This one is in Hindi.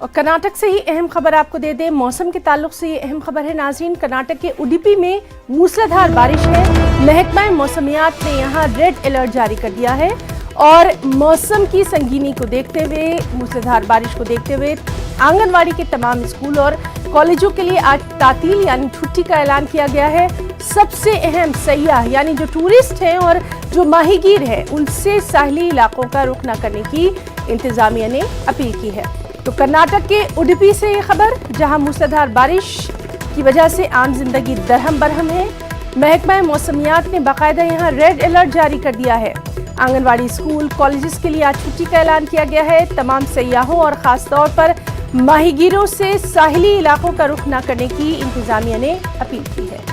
और कर्नाटक से ही अहम खबर आपको दे दें। मौसम के ताल्लुक से ये अहम खबर है नाज़रीन। कर्नाटक के उडुपी में मूसलाधार बारिश है। महकमा मौसमियात ने यहाँ रेड अलर्ट जारी कर दिया है और मौसम की संगीनी को देखते हुए, मूसलाधार बारिश को देखते हुए आंगनवाड़ी के तमाम स्कूल और कॉलेजों के लिए आज तातील यानी छुट्टी का ऐलान किया गया है। सबसे अहम सयाह यानी जो टूरिस्ट हैं और जो माहीगीर हैं, उनसे साहली इलाकों का रुख न करने की इंतजामिया ने अपील की है। तो कर्नाटक के उडुपी से ये खबर, जहां मूसलाधार बारिश की वजह से आम जिंदगी दरहम बरहम है। महकमा मौसमियात ने बाकायदा यहाँ रेड अलर्ट जारी कर दिया है। आंगनवाड़ी, स्कूल, कॉलेजेस के लिए आज छुट्टी का ऐलान किया गया है। तमाम सयाहों और ख़ास तौर पर माहीगीरों से साहिली इलाकों का रुख न करने की इंतजामिया ने अपील की है।